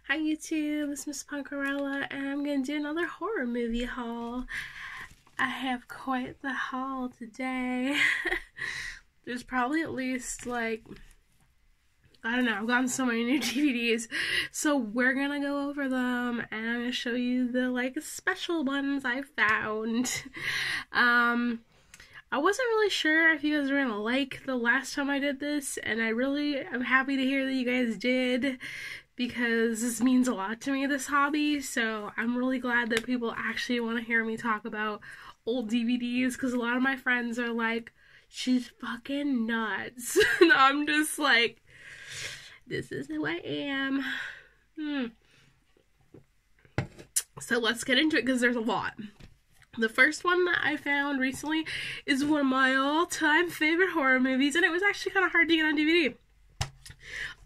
Hi YouTube, it's Miss Punkerella, and I'm going to do another horror movie haul. I have quite the haul today. There's probably at least like, I don't know, I've gotten so many new DVDs, so we're going to go over them, and I'm going to show you the like special ones I found. I wasn't really sure if you guys were going to like the last time I did this, and I'm happy to hear that you guys did, because this means a lot to me, this hobby, so I'm really glad that people actually want to hear me talk about old DVDs, because a lot of my friends are like, she's fucking nuts, and I'm just like, this is who I am. So let's get into it, because there's a lot. The first one that I found recently is one of my all-time favorite horror movies, and it was actually kind of hard to get on DVD.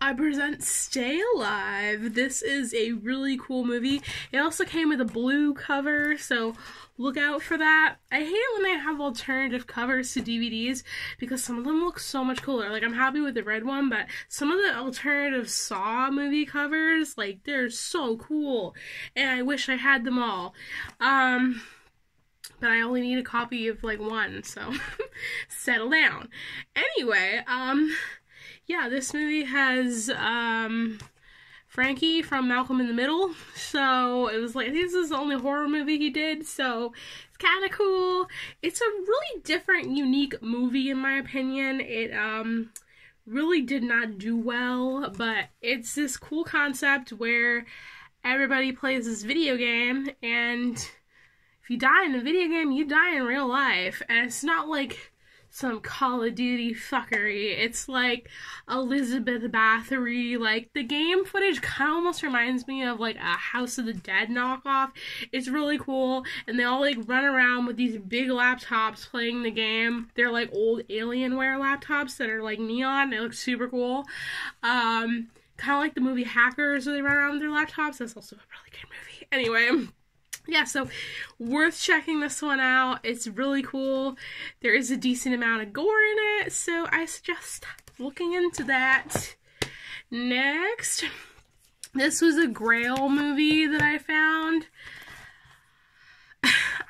I present Stay Alive. This is a really cool movie. It also came with a blue cover, so look out for that. I hate it when they have alternative covers to DVDs because some of them look so much cooler. Like, I'm happy with the red one, but some of the alternative Saw movie covers, like, they're so cool, and I wish I had them all. But I only need a copy of, like, one, so settle down. Anyway, yeah, this movie has, Frankie from Malcolm in the Middle, so it was like, this is the only horror movie he did, so it's kind of cool. It's a really different, unique movie, in my opinion. It, really did not do well, but it's this cool concept where everybody plays this video game, and if you die in a video game, you die in real life, and it's not like some Call of Duty fuckery. It's like Elizabeth Bathory. Like, the game footage kind of almost reminds me of like a House of the Dead knockoff. It's really cool, and they all like run around with these big laptops playing the game. They're like old Alienware laptops that are like neon. They look super cool. Kind of like the movie Hackers, where they run around with their laptops. That's also a really good movie. Anyway, yeah, so worth checking this one out. It's really cool. There is a decent amount of gore in it, so I suggest looking into that. Next, this was a Grail movie that I found.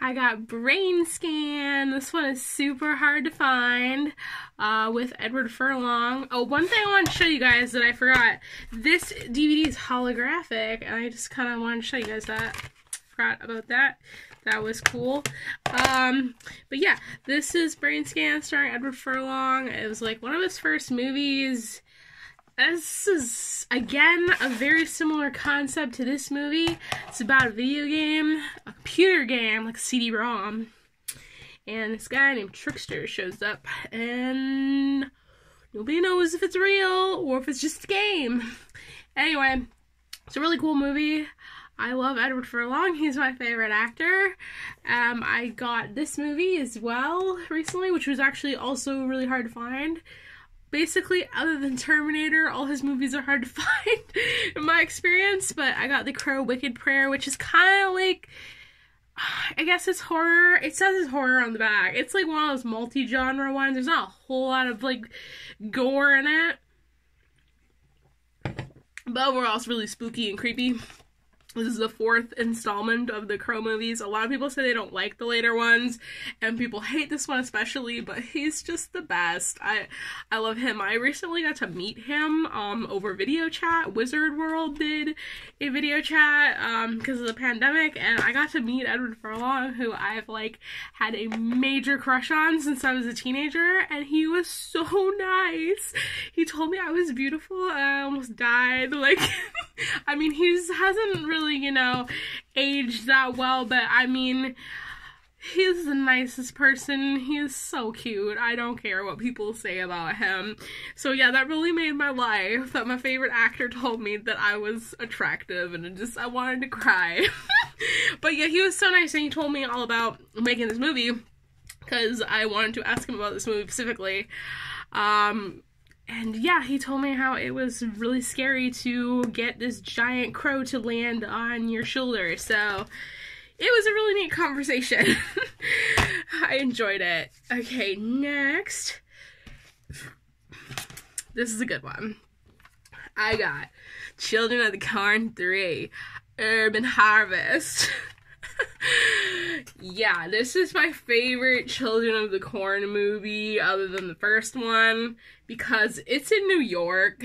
I got Brain Scan. This one is super hard to find, with Edward Furlong. Oh, one thing I want to show you guys that I forgot. This DVD is holographic, and I just kind of wanted to show you guys that. Forgot about that. That was cool. But yeah, this is Brain Scan starring Edward Furlong. It was like one of his first movies. This is, again, a very similar concept to this movie. It's about a video game, a computer game, like a CD-ROM. And this guy named Trickster shows up, and nobody knows if it's real or if it's just a game. Anyway, it's a really cool movie. I love Edward Furlong. He's my favorite actor. I got this movie as well recently, which was actually also really hard to find. Basically, other than Terminator, all his movies are hard to find in my experience, but I got The Crow Wicked Prayer, which is kind of like, I guess it's horror. It says it's horror on the back. It's like one of those multi-genre ones. There's not a whole lot of like gore in it, but overall it's really spooky and creepy. This is the fourth installment of the Crow movies. A lot of people say they don't like the later ones, and people hate this one especially, but he's just the best. I love him. I recently got to meet him over video chat. Wizard World did a video chat because of the pandemic, and I got to meet Edward Furlong, who I've like had a major crush on since I was a teenager, and he was so nice. He told me I was beautiful, and I almost died. Like, I mean, he hasn't really, you know, aged that well, but I mean, he's the nicest person. He is so cute. I don't care what people say about him. So yeah, that really made my life, that my favorite actor told me that I was attractive, and I wanted to cry. But yeah, he was so nice, and he told me all about making this movie, because I wanted to ask him about this movie specifically. And yeah, he told me how it was really scary to get this giant crow to land on your shoulder, so it was a really neat conversation. I enjoyed it. Okay, next. This is a good one. I got Children of the Corn 3, Urban Harvest. Yeah, this is my favorite Children of the Corn movie other than the first one because it's in New York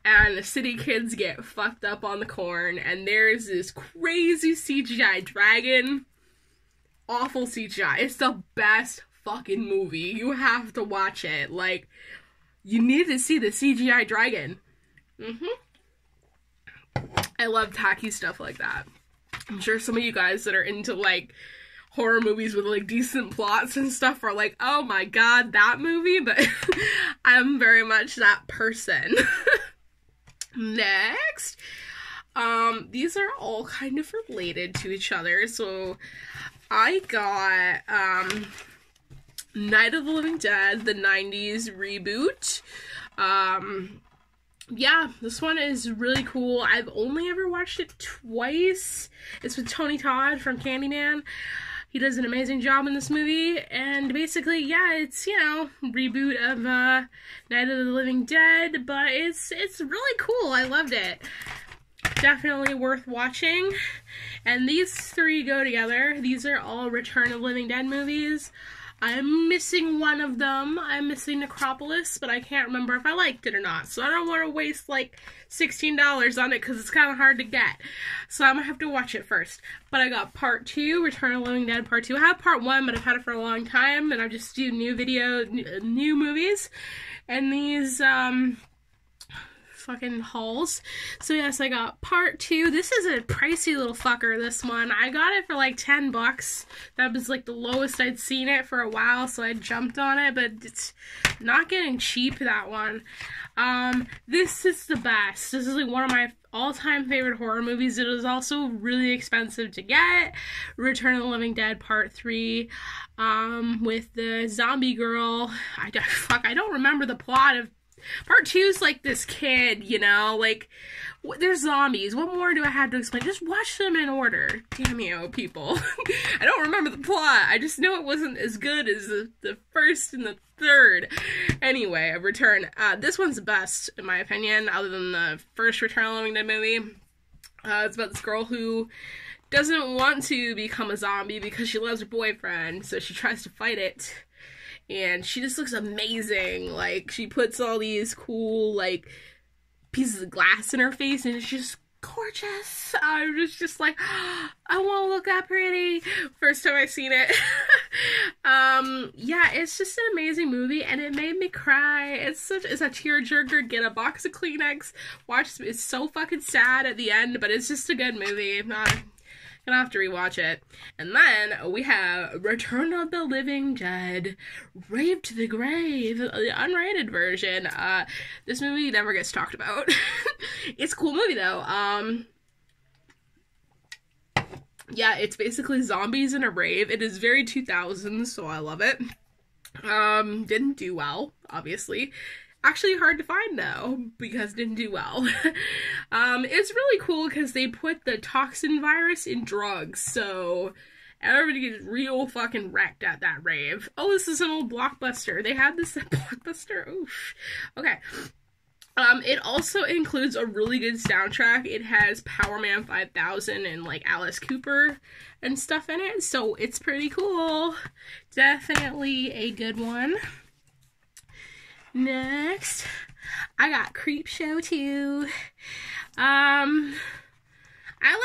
and the city kids get fucked up on the corn and there's this crazy CGI dragon. Awful CGI. It's the best fucking movie. You have to watch it. Like, you need to see the CGI dragon. I love tacky stuff like that. I'm sure some of you guys that are into, like, horror movies with, like, decent plots and stuff are like, oh my god, that movie? But I'm very much that person. Next. These are all kind of related to each other. So, I got, Night of the Living Dead, the 90s reboot. Yeah, this one is really cool. I've only ever watched it twice. It's with Tony Todd from Candyman. He does an amazing job in this movie. And basically, yeah, it's, you know, reboot of Night of the Living Dead. But it's really cool. I loved it. Definitely worth watching. And these three go together. These are all Return of the Living Dead movies. I'm missing one of them. I'm missing Necropolis, but I can't remember if I liked it or not. So I don't want to waste like $16 on it because it's kind of hard to get. So I'm going to have to watch it first. But I got part 2, Return of the Living Dead part 2. I have part 1, but I've had it for a long time. And I just do new movies. And these, fucking hauls. So yes, I got part 2. This is a pricey little fucker, this one. I got it for like $10. That was like the lowest I'd seen it for a while, so I jumped on it, but it's not getting cheap, that one. This is the best. This is like one of my all-time favorite horror movies. It was also really expensive to get. Return of the Living Dead Part 3, with the zombie girl. I don't remember the plot of Part 2 is like this kid, you know, like, there's zombies. What more do I have to explain? Just watch them in order. Damn you, people. I don't remember the plot. I just know it wasn't as good as the first and the third. Anyway, Return. This one's the best, in my opinion, other than the first Return of the Living Dead movie. It's about this girl who doesn't want to become a zombie because she loves her boyfriend, so she tries to fight it. And she just looks amazing. Like, she puts all these cool, like, pieces of glass in her face, and it's just gorgeous. I was just like, oh, I want to look that pretty. First time I seen it. Yeah, it's just an amazing movie, and it made me cry. It's a tearjerker. Get a box of Kleenex. Watch. It's so fucking sad at the end, but it's just a good movie. Gonna have to rewatch it. And then we have Return of the Living Dead, Rave to the Grave, the unrated version. This movie never gets talked about. It's a cool movie though. Yeah, it's basically zombies in a rave. It is very 2000s, so I love it. Didn't do well, obviously. Actually hard to find though, because it didn't do well. It's really cool because they put the toxin virus in drugs, so everybody gets real fucking wrecked at that rave. Oh, this is an old Blockbuster. They had this at Blockbuster? Oof. Okay. It also includes a really good soundtrack. It has Power Man 5000 and like Alice Cooper and stuff in it, so it's pretty cool. Definitely a good one. Next, I got Creepshow 2. I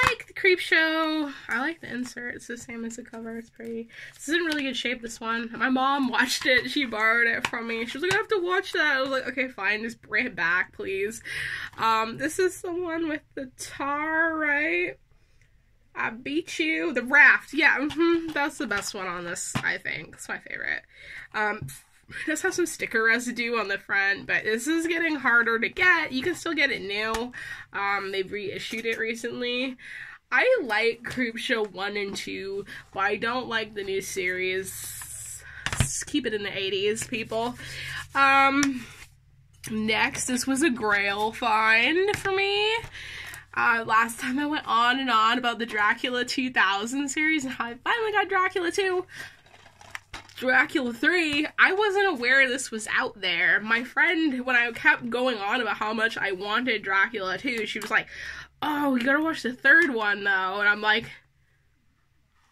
like the Creepshow. I like the insert. It's the same as the cover. It's pretty. This is in really good shape, this one. My mom watched it. She borrowed it from me. She was like, I have to watch that. I was like, okay, fine. Just bring it back, please. This is the one with the tar, right? I beat you. The raft. Yeah, that's the best one on this, I think. It's my favorite. It does have some sticker residue on the front, but this is getting harder to get. You can still get it new. They've reissued it recently. I like Creepshow 1 and 2, but I don't like the new series. Just keep it in the 80s, people. Next, this was a grail find for me. Last time I went on and on about the Dracula 2000 series and how I finally got Dracula 2. Dracula 3, I wasn't aware this was out there. My friend, when I kept going on about how much I wanted Dracula 2, she was like, oh, you gotta watch the third one, though. And I'm like,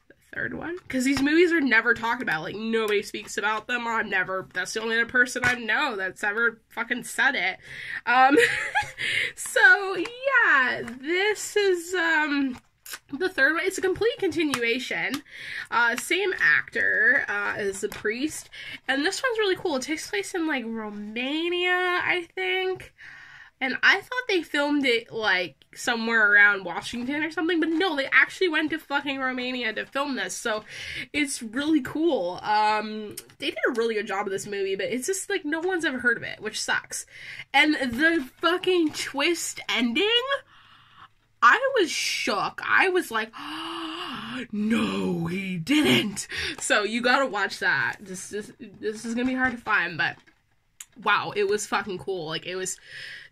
the third one? Because these movies are never talked about. Like, nobody speaks about them. That's the only other person I know that's ever fucking said it. So, yeah, this is, the third one. It's a complete continuation. Same actor as the priest. And this one's really cool. It takes place in, like, Romania, I think. And I thought they filmed it, like, somewhere around Washington or something. But no, they actually went to fucking Romania to film this. So it's really cool. They did a really good job of this movie. But it's just, like, no one's ever heard of it, which sucks. And the fucking twist ending, I was shook. I was like, oh, no, he didn't. So you gotta watch that. This is gonna be hard to find, but wow, it was fucking cool. Like, it was,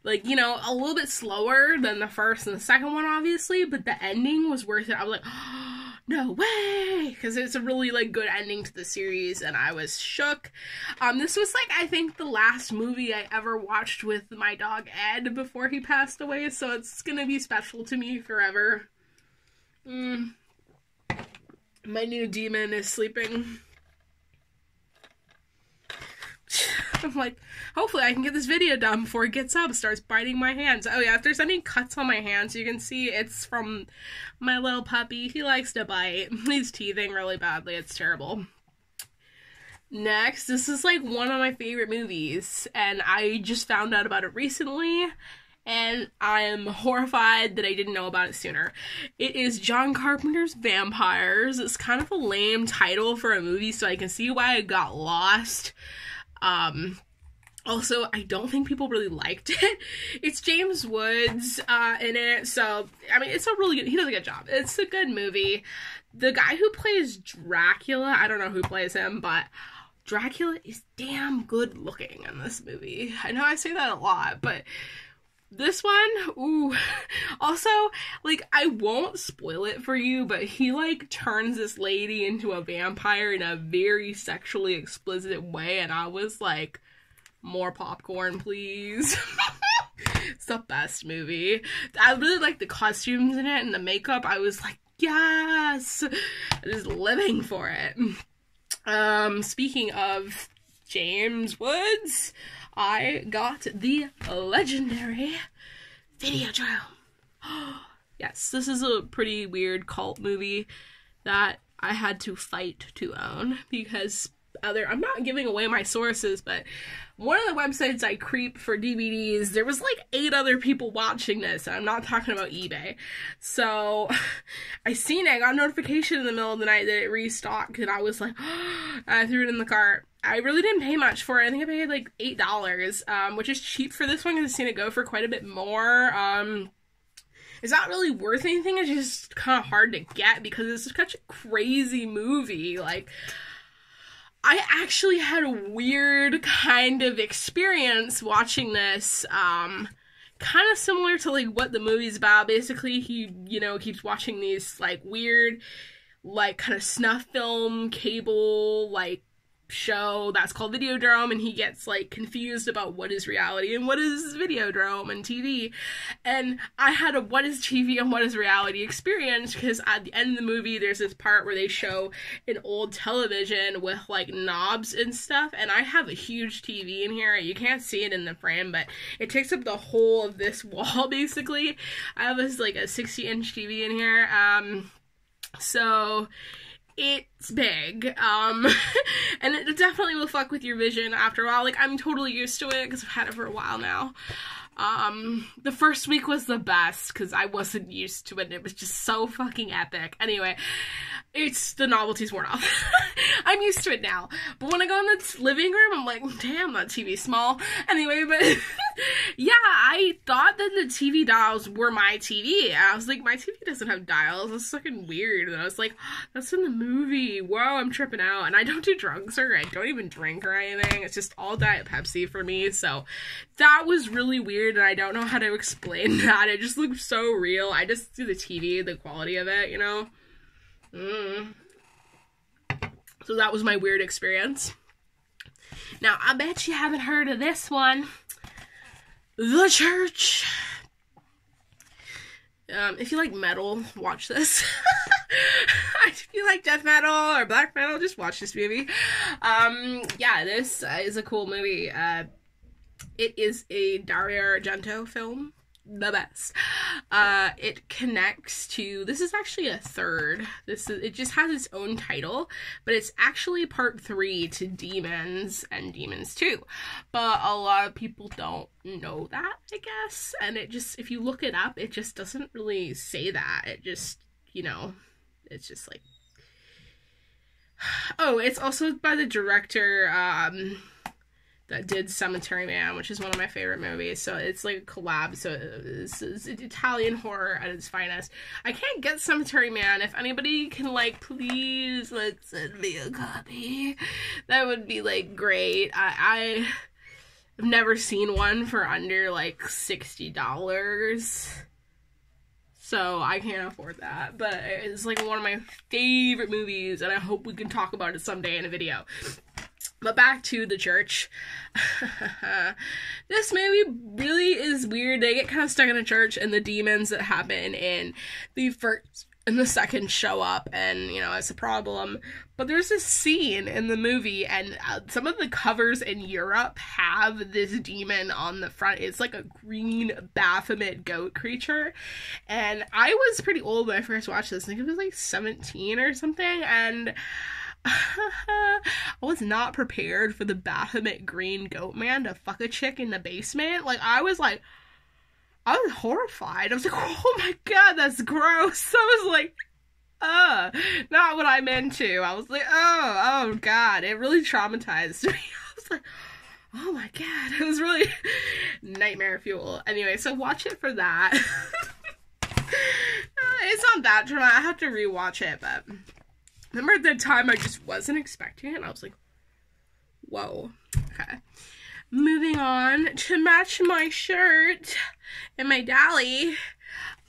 like, you know, a little bit slower than the first and the second one, obviously, but the ending was worth it. I was like, oh, no way! Because it's a really, like, good ending to the series, and I was shook. This was, like, I think the last movie I ever watched with my dog Ed before he passed away, so it's gonna be special to me forever. My new demon is sleeping. I'm like, hopefully I can get this video done before he gets up and starts biting my hands. Oh yeah, if there's any cuts on my hands, you can see it's from my little puppy. He likes to bite. He's teething really badly. It's terrible. Next, this is like one of my favorite movies, and I just found out about it recently, and I am horrified that I didn't know about it sooner. It is John Carpenter's Vampires. It's kind of a lame title for a movie, so I can see why it got lost. Also, I don't think people really liked it. It's James Woods, in it, so, I mean, it's a really good, he does a good job. It's a good movie. The guy who plays Dracula, I don't know who plays him, but Dracula is damn good looking in this movie. I know I say that a lot, but this one, ooh. Also, like, I won't spoil it for you, but he, like, turns this lady into a vampire in a very sexually explicit way, and I was like, more popcorn, please. It's the best movie. I really like the costumes in it and the makeup. I was like, yes! I'm just living for it. Speaking of James Woods, I got the legendary Videodrome. Yes, this is a pretty weird cult movie that I had to fight to own because I'm not giving away my sources, but one of the websites I creep for DVDs, there was like 8 other people watching this, and I'm not talking about eBay. So I seen it, I got a notification in the middle of the night that it restocked, and I was like, I threw it in the cart. I really didn't pay much for it. I think I paid like $8, which is cheap for this one because I've seen it go for quite a bit more. It's not really worth anything, it's just kind of hard to get because it's such a crazy movie. Like, I actually had a weird kind of experience watching this, kind of similar to, like, what the movie's about. Basically, he, you know, keeps watching these, like, weird, like, kind of snuff film, cable, like, show that's called Videodrome, and he gets, like, confused about what is reality and what is Videodrome and TV. And I had a what is TV and what is reality experience, because at the end of the movie there's this part where they show an old television with, like, knobs and stuff, and I have a huge TV in here. You can't see it in the frame, but it takes up the whole of this wall, basically. I have this, like, a 60-inch TV in here, so it's big, and it definitely will fuck with your vision after a while. Like, I'm totally used to it, because I've had it for a while now. The first week was the best, because I wasn't used to it, and it was just so fucking epic. Anyway, the novelty's worn off. I'm used to it now. But when I go in the living room, I'm like, damn, that TV's small. Anyway, but yeah, I thought that the TV dials were my TV. And I was like, my TV doesn't have dials. That's fucking weird. And I was like, that's in the movie. Whoa, I'm tripping out. And I don't do drugs or I don't even drink or anything. It's just all Diet Pepsi for me. So that was really weird, and I don't know how to explain that. It just looked so real. I just see the TV, the quality of it, you know? So that was my weird experience. Now, I bet you haven't heard of this one. The Church. If you like metal, watch this. If you like death metal or black metal, just watch this movie. Yeah, this is a cool movie. It is a Dario Argento film. The best. It connects to, this is actually a third. It just has its own title, but it's actually part 3 to Demons and Demons 2. But a lot of people don't know that, I guess. And it just, if you look it up, it just doesn't really say that. It just, you know, it's just like, oh, it's also by the director, that did Cemetery Man, which is one of my favorite movies. So it's like a collab. So it's Italian horror at its finest. I can't get Cemetery Man. If anybody can, like, please, like, send me a copy. That would be, like, great. I've never seen one for under, like, $60. So I can't afford that. But it's, like, one of my favorite movies, and I hope we can talk about it someday in a video. But back to The Church. This movie really is weird. They get kind of stuck in a church, and the demons that happen in the first and the second show up, and, you know, it's a problem. But there's this scene in the movie, and some of the covers in Europe have this demon on the front. It's like a green Baphomet goat creature. And I was pretty old when I first watched this. I think it was like 17 or something, and I was not prepared for the Baphomet green goat man to fuck a chick in the basement. Like, I was horrified. I was like, oh my god, that's gross. I was like, not what I'm into. I was like, oh god, it really traumatized me. I was like, oh my god, it was really nightmare fuel. Anyway, so watch it for that. It's not that dramatic. I have to rewatch it, but remember at the time I just wasn't expecting it, and I was like, whoa. Okay. Moving on, to match my shirt and my dolly,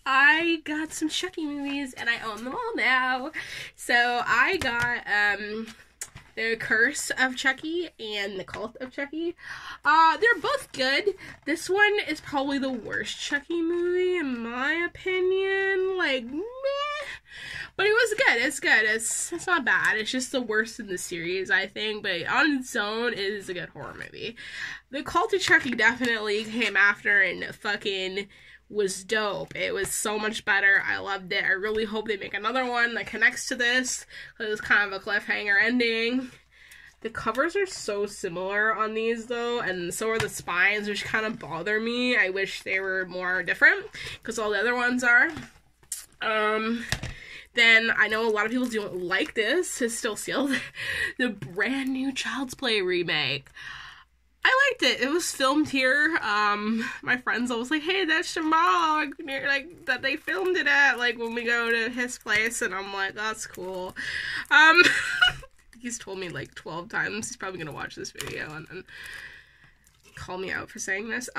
I got some Chucky movies, and I own them all now. So I got The Curse of Chucky and The Cult of Chucky. They're both good. This one is probably the worst Chucky movie, in my opinion. Like, meh. But it was good. It's good. It's not bad. It's just the worst in the series, I think. But on its own, it is a good horror movie. The Cult of Chucky definitely came after and fucking was dope. It was so much better. I loved it. I really hope they make another one that connects to this. It was kind of a cliffhanger ending. The covers are so similar on these, though, and so are the spines, which kind of bother me. I wish they were more different, because all the other ones are. Then, I know a lot of people don't like this. It's still sealed. The brand new Child's Play remake. I liked it. It was filmed here. My friends always like, hey, that's your mom. Like, that they filmed it at, like, when we go to his place. And I'm like, that's cool. He's told me, like, 12 times. He's probably gonna watch this video and then call me out for saying this.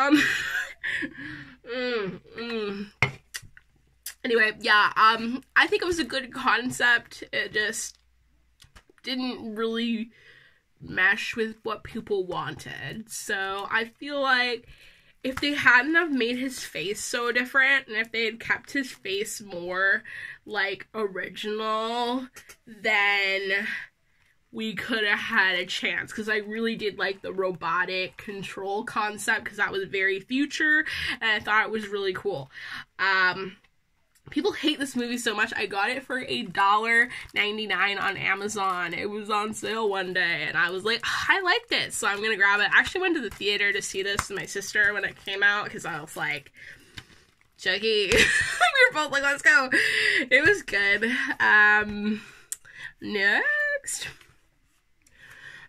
Anyway, yeah, I think it was a good concept. It just didn't really mesh with what people wanted. So I feel like if they hadn't have made his face so different, and if they had kept his face more, like, original, then we could have had a chance, because I really did like the robotic control concept, because that was very future, and I thought it was really cool. People hate this movie so much. I got it for $1.99 on Amazon. It was on sale one day, and I was like, I like this, so I'm gonna grab it. I actually went to the theater to see this with my sister when it came out, because I was like, Chucky. We were both like, let's go. It was good. Next.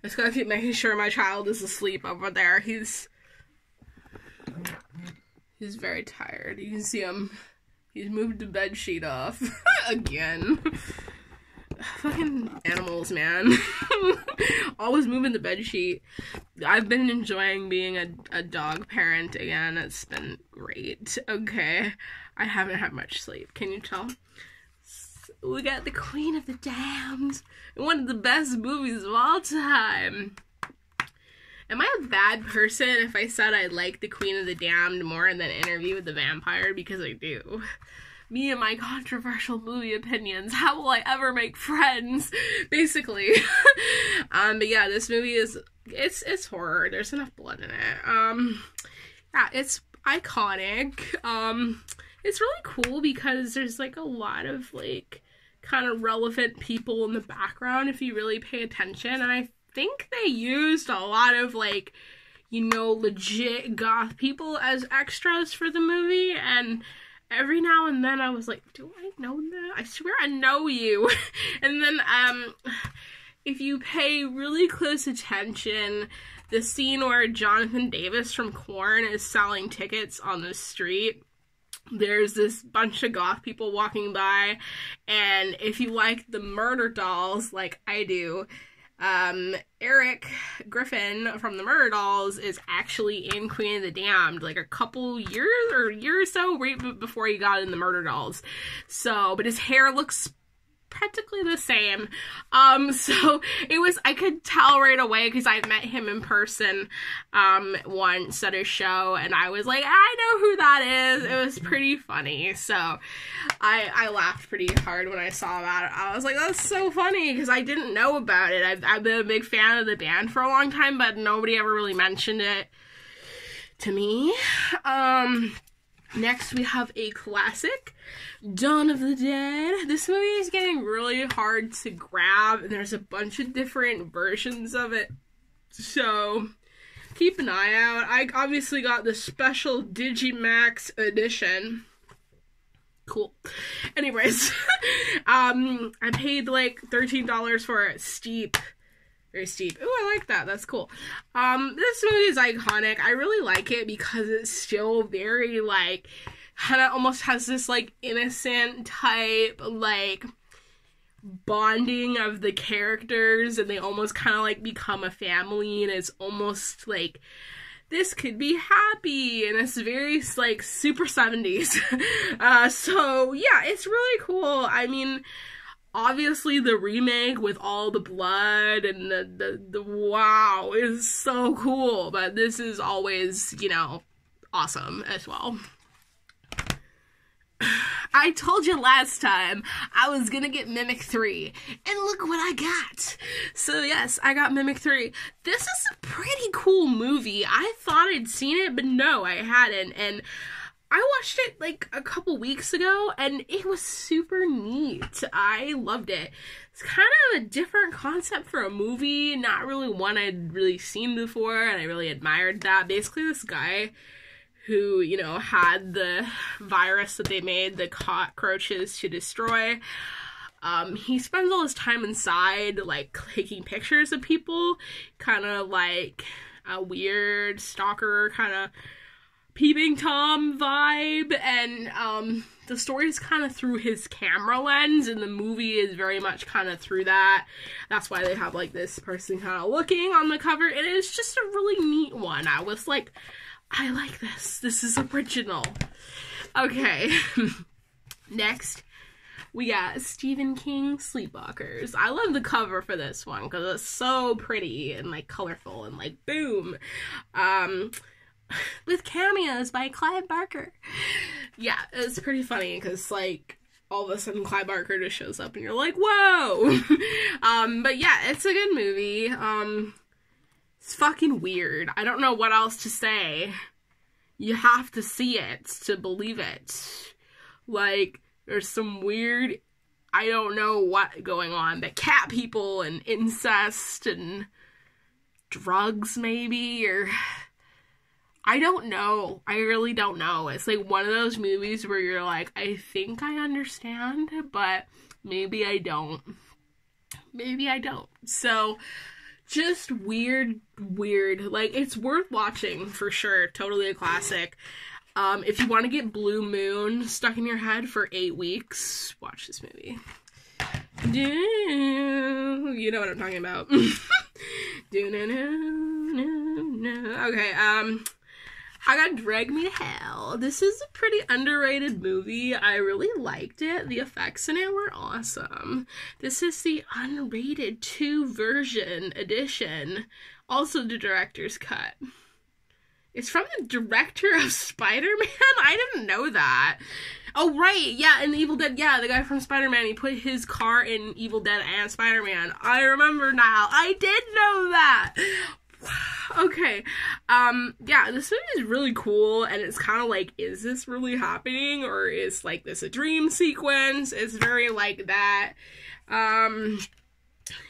I just gotta keep making sure my child is asleep over there. He's very tired. You can see him. He's moved the bed sheet off. Again. Fucking animals, man. Always moving the bed sheet. I've been enjoying being a dog parent again. It's been great. Okay. I haven't had much sleep. Can you tell? we got The Queen of the Damned, one of the best movies of all time. Am I a bad person if I said I like The Queen of the Damned more than Interview with the Vampire? Because I do. Me and my controversial movie opinions. How will I ever make friends? Basically. But yeah, this movie is, it's horror. There's enough blood in it. Yeah, it's iconic. It's really cool because there's, like, a lot of, like, kind of relevant people in the background if you really pay attention. And I think they used a lot of, like, you know, legit goth people as extras for the movie. And every now and then I was like, do I know that? I swear I know you. And then, if you pay really close attention, the scene where Jonathan Davis from Korn is selling tickets on the street, there's this bunch of goth people walking by, and if you like the murder dolls like I do, Eric Griffin from the Murder Dolls is actually in Queen of the Damned, like a couple years or year or so right before he got in the Murder Dolls. So, but his hair looks practically the same. So it was, I could tell right away because I met him in person once at a show, and I was like, I know who that is. It was pretty funny. So I laughed pretty hard when I saw that. I was like, that's so funny, because I didn't know about it. I've been a big fan of the band for a long time, but nobody ever really mentioned it to me. Next, we have a classic, Dawn of the Dead. This movie is getting really hard to grab, and there's a bunch of different versions of it, so keep an eye out. I obviously got the special Digimax edition. Cool. Anyways, I paid like $13 for it. Steep. Very steep. Ooh, I like that. That's cool. This movie is iconic. I really like it because it's still very, like, kind of almost has this, like, innocent type, like, bonding of the characters, and they almost kind of, like, become a family, and it's almost, like, this could be happy, and it's very, like, super 70s. So, yeah, it's really cool. I mean, obviously the remake with all the blood and the wow is so cool, but this is always, you know, awesome as well. I told you last time I was gonna get Mimic 3, and look what I got. So yes, I got Mimic 3. This is a pretty cool movie. I thought I'd seen it, but no, I hadn't, and I watched it like a couple weeks ago, and it was super neat. I loved it. It's kind of a different concept for a movie, not really one I'd really seen before, and I really admired that. Basically, this guy who, you know, had the virus that they made the cockroaches to destroy, he spends all his time inside, like, taking pictures of people, kind of like a weird stalker kind of Peeping Tom vibe, and the story is kind of through his camera lens, and the movie is very much kind of through that. That's why they have, like, this person kind of looking on the cover, and it's just a really neat one. I was like, I like this. This is original. Okay. Next, we got Stephen King Sleepwalkers. I love the cover for this one because it's so pretty and, like, colorful and, like, boom. With cameos by Clive Barker. Yeah, it's pretty funny because, like, all of a sudden Clive Barker just shows up and you're like, whoa! But yeah, it's a good movie. It's fucking weird. I don't know what else to say. You have to see it to believe it. Like, there's some weird, I don't know what going on, but cat people and incest and drugs maybe, or I don't know. I really don't know. It's like one of those movies where you're like, I think I understand, but maybe I don't. Maybe I don't. So, just weird. Like, it's worth watching for sure. Totally a classic. If you want to get Blue Moon stuck in your head for 8 weeks, watch this movie. You know what I'm talking about. Okay, I got Drag Me to Hell. This is a pretty underrated movie. I really liked it. The effects in it were awesome. This is the unrated 2 version edition. Also the director's cut. It's from the director of Spider-Man? I didn't know that. Oh, right. Yeah, in Evil Dead. Yeah, the guy from Spider-Man. He put his car in Evil Dead and Spider-Man. I remember now. I did know that. Okay. Yeah, this movie is really cool. And it's kind of like, is this really happening? Or is, like, this a dream sequence? It's very like that.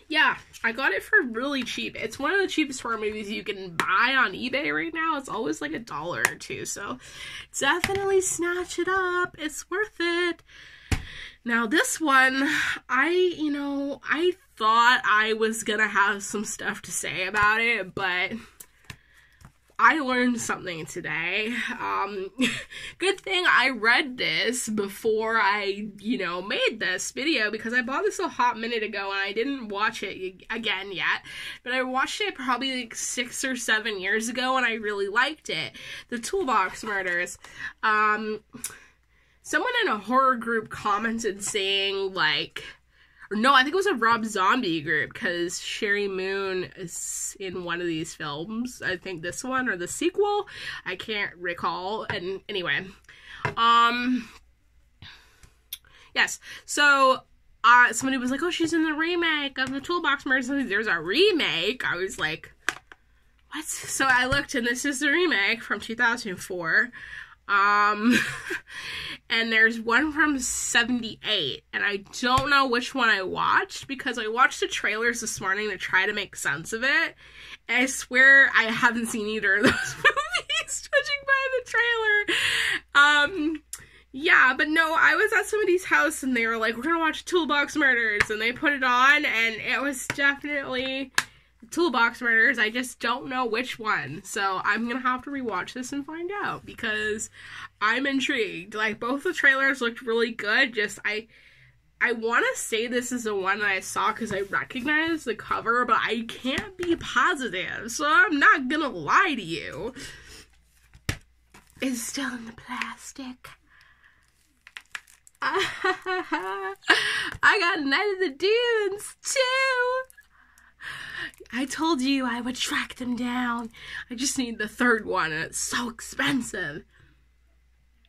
Yeah, I got it for really cheap. It's one of the cheapest horror movies you can buy on eBay right now. It's always like $1 or $2, so definitely snatch it up. It's worth it. Now this one, I thought I was gonna have some stuff to say about it, but I learned something today. Good thing I read this before I, made this video, because I bought this a hot minute ago and I didn't watch it again yet. But I watched it probably like 6 or 7 years ago and I really liked it. The Toolbox Murders. Someone in a horror group commented saying, like, or no, I think it was a Rob Zombie group, because Sherry Moon is in one of these films. I think this one or the sequel. I can't recall. And anyway, yes. So, somebody was like, "Oh, she's in the remake of the Toolbox Murders." There's a remake. I was like, "What?" So I looked, and this is the remake from 2004. And there's one from 78, and I don't know which one I watched, because I watched the trailers this morning to try to make sense of it, and I swear I haven't seen either of those movies, judging by the trailer. Yeah, but no, I was at somebody's house, and they were like, "We're gonna watch Toolbox Murders," and they put it on, and it was definitely Toolbox Murders. I just don't know which one, so I'm gonna have to rewatch this and find out, because I'm intrigued. Like, both the trailers looked really good. Just I want to say this is the one that I saw because I recognize the cover, but I can't be positive, so I'm not gonna lie to you. It's still in the plastic. I got Night of the Dunes too. I told you I would track them down. I just need the 3rd one, and it's so expensive.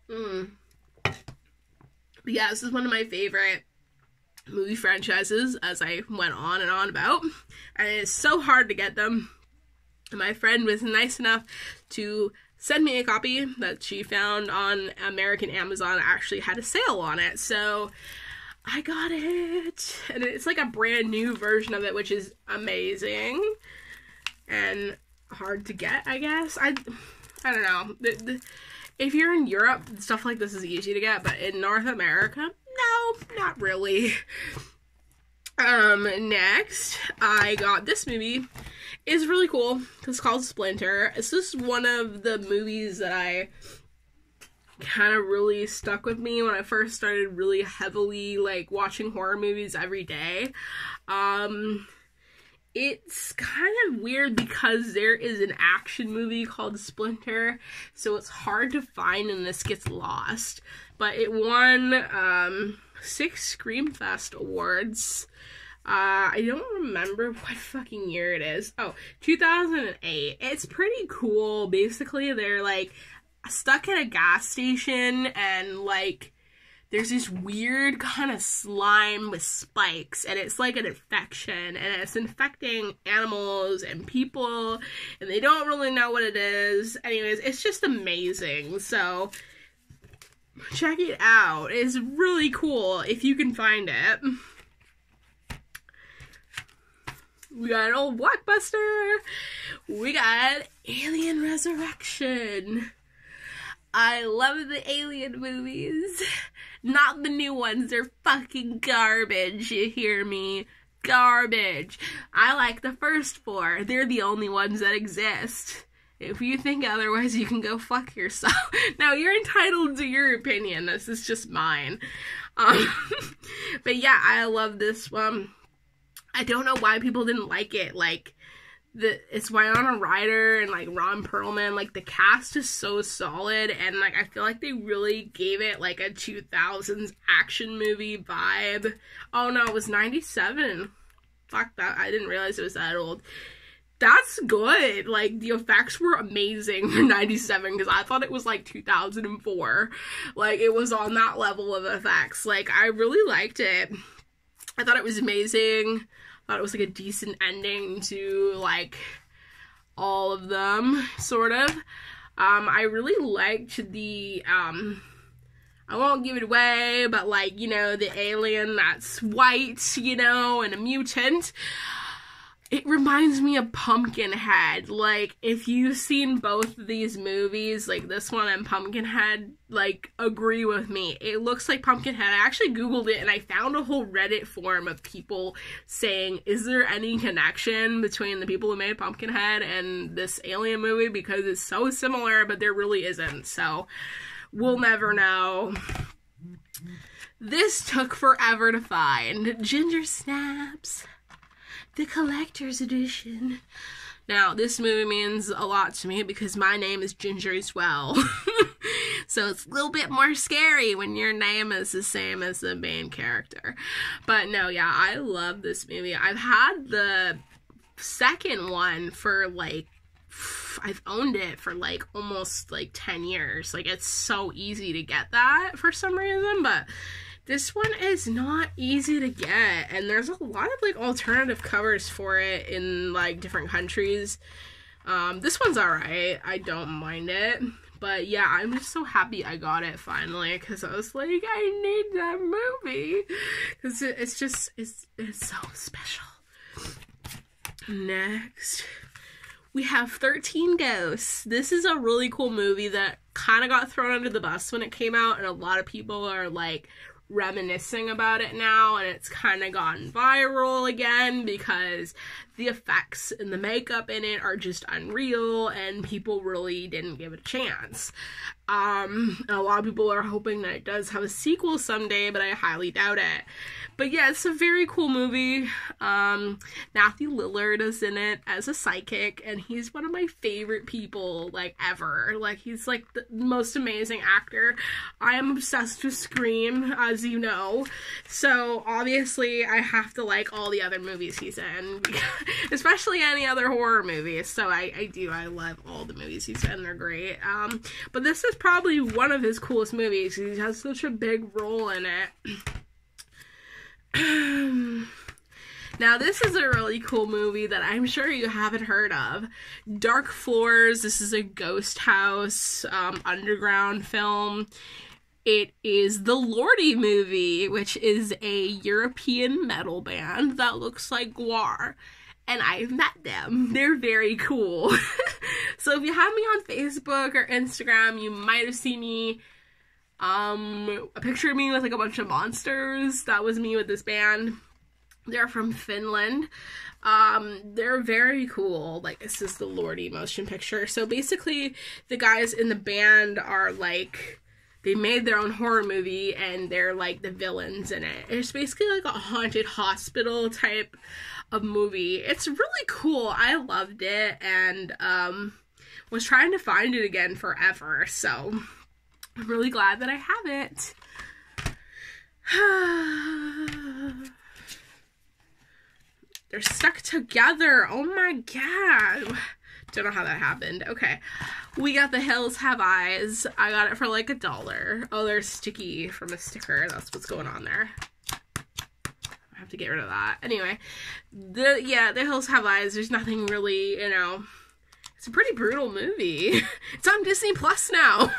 But yeah, this is one of my favorite movie franchises, as I went on and on about. And it is so hard to get them. And my friend was nice enough to send me a copy that she found on American Amazon. Actually had a sale on it, so I got it, and it's like a brand new version of it, which is amazing and hard to get, I guess. I don't know. If you're in Europe, stuff like this is easy to get, but in North America, no, not really. Next, I got this movie. It's really cool. It's called Splinter. It's just one of the movies that I kind of really stuck with me when I first started really heavily, like, watching horror movies every day. It's kind of weird because there is an action movie called Splinter, so it's hard to find and this gets lost. But it won 6 Screamfest awards. I don't remember what fucking year it is. Oh, 2008. It's pretty cool. Basically, they're, like, stuck at a gas station, and, like, there's this weird kind of slime with spikes, and it's like an infection, and it's infecting animals and people, and they don't really know what it is. Anyways, it's just amazing, so check it out. It's really cool if you can find it. We got an old blockbuster. We got Alien Resurrection. I love the Alien movies. Not the new ones. They're fucking garbage, you hear me? Garbage. I like the first 4. They're the only ones that exist. If you think otherwise, you can go fuck yourself. Now, you're entitled to your opinion. This is just mine. But yeah, I love this one. I don't know why people didn't like it. Like, it's Winona Ryder and like Ron Perlman. Like the cast is so solid, and like I feel like they really gave it like a 2000s action movie vibe. Oh no, it was 97. Fuck that, I didn't realize it was that old. That's good. Like, the effects were amazing for 97, because I thought it was, like, 2004. Like, it was on that level of effects. Like, I really liked it. I thought it was amazing. I thought it was, like, a decent ending to, like, all of them, sort of. I really liked the, I won't give it away, but, like, you know, the alien that's white, you know, and a mutant. It reminds me of Pumpkinhead. Like, if you've seen both of these movies, like this one and Pumpkinhead, like, agree with me. It looks like Pumpkinhead. I actually Googled it and I found a whole Reddit forum of people saying, is there any connection between the people who made Pumpkinhead and this alien movie? Because it's so similar, but there really isn't. So, we'll never know. This took forever to find. Ginger Snaps. The collector's edition. Now, this movie means a lot to me because my name is Ginger as well. So it's a little bit more scary when your name is the same as the main character. But no, yeah, I love this movie. I've had the second one for like, I've owned it for like almost like 10 years. Like, it's so easy to get that for some reason, but this one is not easy to get, and there's a lot of, like, alternative covers for it in, like, different countries. This one's alright. I don't mind it. But, yeah, I'm just so happy I got it finally, because I was like, I need that movie. Because it's just, it's so special. Next, we have 13 Ghosts. This is a really cool movie that kind of got thrown under the bus when it came out, and a lot of people are, like, reminiscing about it now, and it's kind of gotten viral again because the effects and the makeup in it are just unreal, and people really didn't give it a chance. A lot of people are hoping that it does have a sequel someday, but I highly doubt it. But yeah, it's a very cool movie. Matthew Lillard is in it as a psychic, and he's one of my favorite people, like, ever. Like, he's, like, the most amazing actor. I am obsessed with Scream, as you know. So, obviously, I have to like all the other movies he's in. Especially any other horror movies. So, I love all the movies he's in. They're great. But this is probably one of his coolest movies. He has such a big role in it. Now, this is a really cool movie that I'm sure you haven't heard of. Dark Floors. This is a ghost house, underground film. It is the Lordi movie, which is a European metal band that looks like Gwar. And I've met them. They're very cool. So if you have me on Facebook or Instagram, you might have seen me, a picture of me with, like, a bunch of monsters. That was me with this band. They're from Finland. They're very cool. Like, this is the Lordi motion picture. So basically, the guys in the band are, like, they made their own horror movie, and they're, like, the villains in it. It's basically, like, a haunted hospital type of movie. It's really cool. I loved it, and, was trying to find it again forever, so I'm really glad that I have it. They're stuck together. Oh my god. Don't know how that happened. Okay. We got The Hills Have Eyes. I got it for like $1. Oh, there's sticky from a sticker. That's what's going on there. I have to get rid of that. Anyway. The Hills Have Eyes. There's nothing really, you know. It's a pretty brutal movie. It's on Disney Plus now.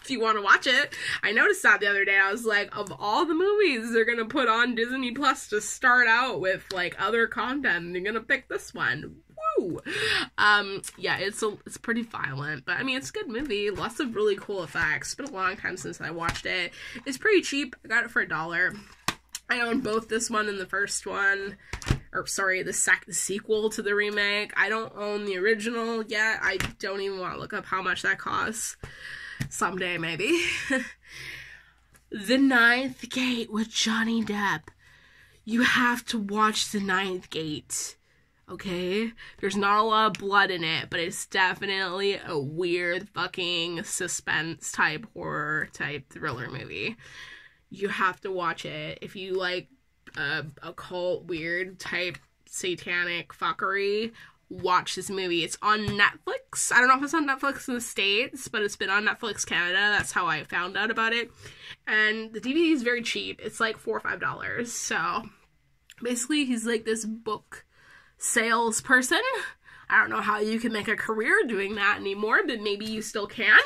If you want to watch it. I noticed that the other day. I was like, of all the movies they're gonna put on Disney Plus to start out with, like, other content, they're gonna pick this one. Woo! Yeah, it's pretty violent, but I mean, it's a good movie. Lots of really cool effects. It's been a long time since I watched it. It's pretty cheap. I got it for $1. I own both this one and the first one. Or, sorry, the sequel to the remake. I don't own the original yet. I don't even want to look up how much that costs. Someday, maybe. The Ninth Gate with Johnny Depp. You have to watch The Ninth Gate. Okay? There's not a lot of blood in it, but it's definitely a weird fucking suspense type horror type thriller movie. You have to watch it. If you like occult, weird type satanic fuckery, watch this movie. It's on Netflix. I don't know if it's on Netflix in the States, but it's been on Netflix Canada. That's how I found out about it. And the DVD is very cheap. It's like $4 or $5. So basically, he's like this book salesperson. I don't know how you can make a career doing that anymore, but maybe you still can.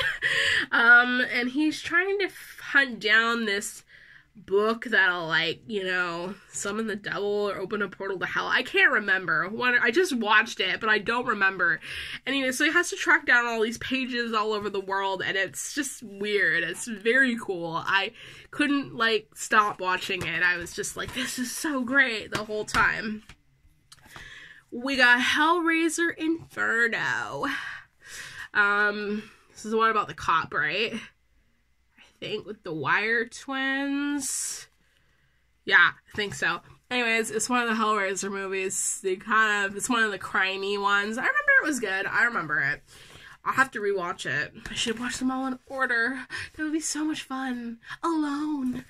And he's trying to hunt down this book that'll, like, you know, summon the devil or open a portal to hell. I can't remember. I just watched it, but I don't remember. Anyway, so he has to track down all these pages all over the world, and it's just weird. It's very cool. I couldn't, like, stop watching it. I was just like, this is so great the whole time. We got Hellraiser Inferno. This is the one about the cop, right? Think with the Wire twins. Yeah, I think so. Anyways, it's one of the Hellraiser movies. It's one of the crimey ones. I remember it was good. I remember it. I'll have to rewatch it. I should watch them all in order. That would be so much fun. Alone.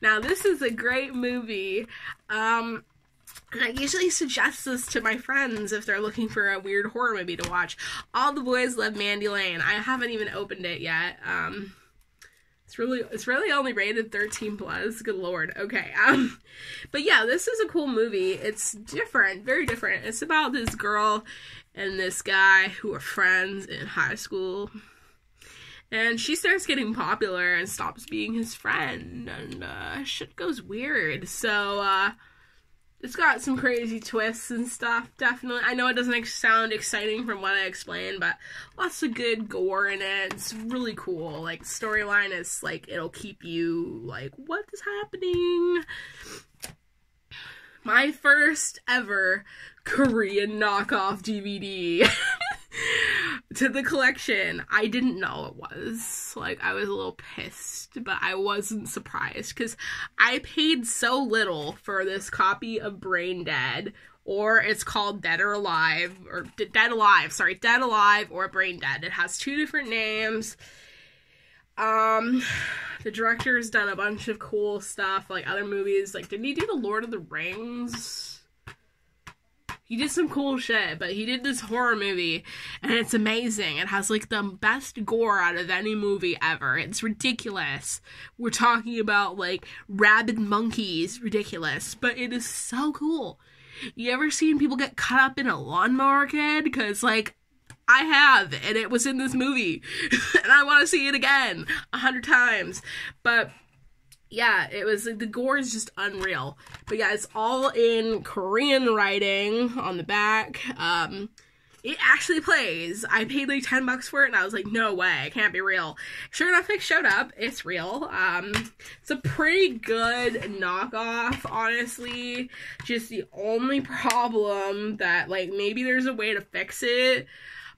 Now, this is a great movie. And I usually suggest this to my friends if they're looking for a weird horror movie to watch. All the Boys Love Mandy Lane. I haven't even opened it yet. It's really only rated 13 plus. Good lord. Okay. But yeah, this is a cool movie. It's different, very different. It's about this girl and this guy who are friends in high school. And she starts getting popular and stops being his friend. And shit goes weird. So, it's got some crazy twists and stuff, definitely. I know it doesn't sound exciting from what I explained, but lots of good gore in it. It's really cool. Like, the storyline is, like, it'll keep you, like, what is happening? My first ever Korean knockoff DVD to the collection. I didn't know it was. Like, I was a little pissed, but I wasn't surprised because I paid so little for this copy of Brain Dead, or it's called Dead Alive or Brain Dead. It has two different names. The director's done a bunch of cool stuff, like other movies. Like, didn't he do the Lord of the Rings? He did some cool shit, but he did this horror movie, and it's amazing. It has, like, the best gore out of any movie ever. It's ridiculous. We're talking about, like, rabid monkeys. Ridiculous. But it is so cool. You ever seen people get cut up in a lawnmower, kid? Because, like, I have, and it was in this movie. And I want to see it again 100 times. But yeah, it was, like, the gore is just unreal. But yeah, it's all in Korean writing on the back. It actually plays. I paid like $10 for it, and I was like, no way, it can't be real. Sure enough, it showed up. It's real. It's a pretty good knockoff, honestly. Just the only problem that, like, maybe there's a way to fix it,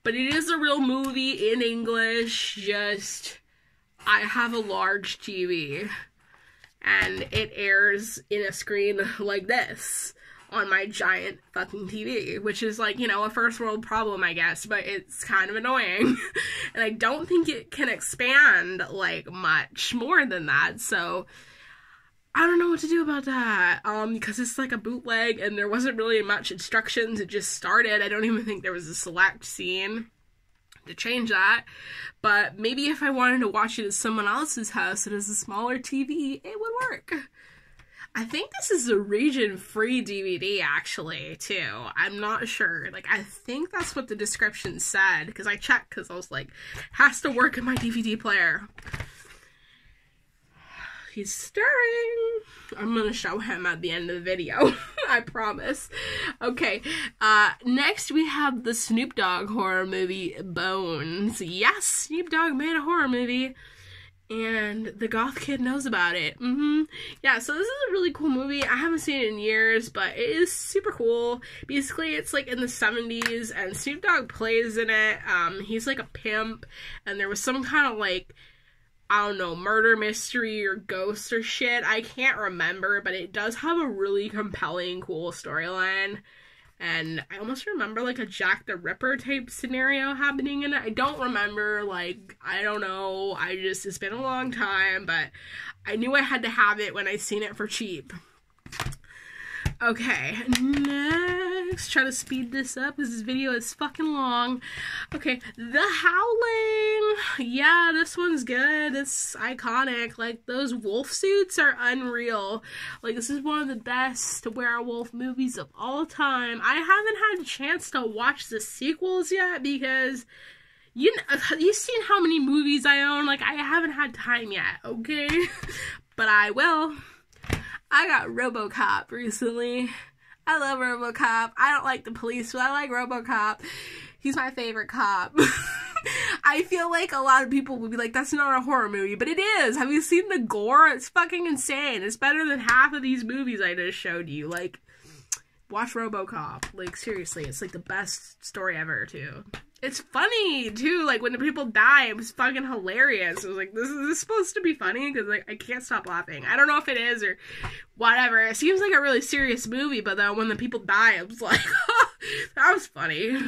but it is a real movie in English. Just, I have a large TV, and it airs in a screen like this on my giant fucking TV, which is, like, you know, a first world problem, I guess, but it's kind of annoying. And I don't think it can expand, like, much more than that, so I don't know what to do about that, because it's, like, a bootleg, and there wasn't really much instructions. It just started. I don't even think there was a select scene to change that, but maybe if I wanted to watch it at someone else's house that has a smaller TV, it would work. I think this is a region-free DVD, actually, too. I'm not sure. Like, I think that's what the description said, because I checked, because I was like, has to work in my DVD player. He's stirring. I'm gonna show him at the end of the video. I promise. Okay, next we have the Snoop Dogg horror movie, Bones. Yes, Snoop Dogg made a horror movie, and the goth kid knows about it. Yeah, so this is a really cool movie. I haven't seen it in years, but it is super cool. Basically, it's, like, in the 70s, and Snoop Dogg plays in it. He's, like, a pimp, and there was some kind of, like, I don't know, murder mystery or ghost or shit. I can't remember, but it does have a really compelling, cool storyline. And I almost remember, like, a Jack the Ripper type scenario happening in it. I don't remember, like, I don't know. It's been a long time, but I knew I had to have it when I seen it for cheap. Okay, next, try to speed this up because this video is fucking long. Okay, The Howling. Yeah, this one's good. It's iconic. Like, those wolf suits are unreal. Like, this is one of the best werewolf movies of all time. I haven't had a chance to watch the sequels yet because you've seen how many movies I own. Like, I haven't had time yet, okay? But I will. I got RoboCop recently. I love RoboCop. I don't like the police, but I like RoboCop. He's my favorite cop. I feel like a lot of people would be like, that's not a horror movie, but it is. Have you seen the gore? It's fucking insane. It's better than half of these movies I just showed you. Like, watch RoboCop. Like, seriously, it's like the best story ever, too. It's funny, too. Like, when the people die, it was fucking hilarious. It was like, is this supposed to be funny? Because, like, I can't stop laughing. I don't know if it is or whatever. It seems like a really serious movie, but then when the people die, I was like, oh, that was funny.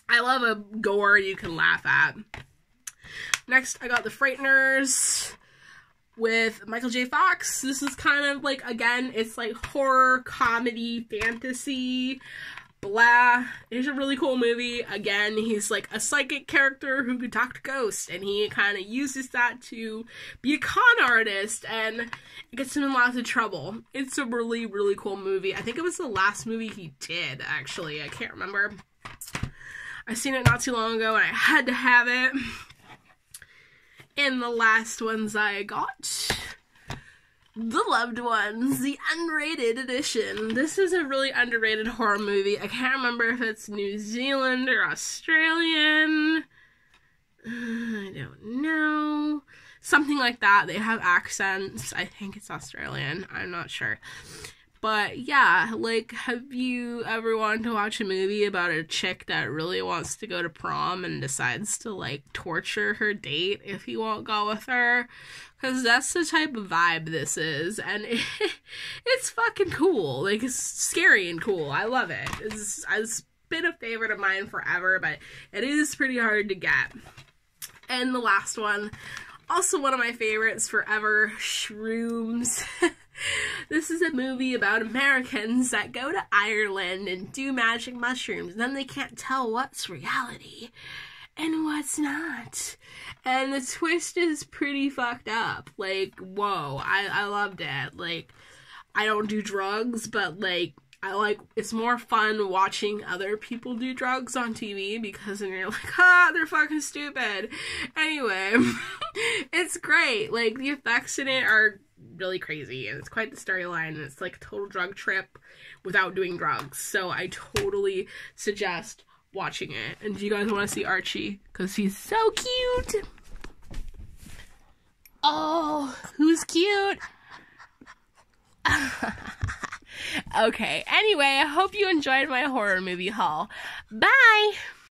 I love a gore you can laugh at. Next, I got The Frighters with Michael J. Fox. This is kind of like, again, it's like horror, comedy, fantasy, blah. It's a really cool movie. Again, he's like a psychic character who could talk to ghosts, and he kind of uses that to be a con artist, and it gets him in lots of trouble. It's a really, really cool movie. I think it was the last movie he did, actually. I can't remember. I seen it not too long ago, and I had to have it. And the last ones I got, The Loved Ones, the unrated edition. This is a really underrated horror movie. I can't remember if it's New Zealand or Australian. I don't know. Something like that. They have accents. I think it's Australian. I'm not sure. But yeah, like, have you ever wanted to watch a movie about a chick that really wants to go to prom and decides to, like, torture her date if he won't go with her? Because that's the type of vibe this is, and it's fucking cool. Like, it's scary and cool. I love it. It's been a favorite of mine forever, but it is pretty hard to get. And the last one, also one of my favorites forever, Shrooms. This is a movie about Americans that go to Ireland and do magic mushrooms, and then they can't tell what's reality and what's not. And the twist is pretty fucked up. Like, whoa, I loved it. Like, I don't do drugs, but, like, it's more fun watching other people do drugs on TV, because then you're like, they're fucking stupid. Anyway, it's great. Like, the effects in it are really crazy, and it's quite the storyline, and it's like a total drug trip without doing drugs. So I totally suggest watching it. And do you guys want to see Archie? Because he's so cute. Oh, who's cute? Okay, anyway, I hope you enjoyed my horror movie haul. Bye!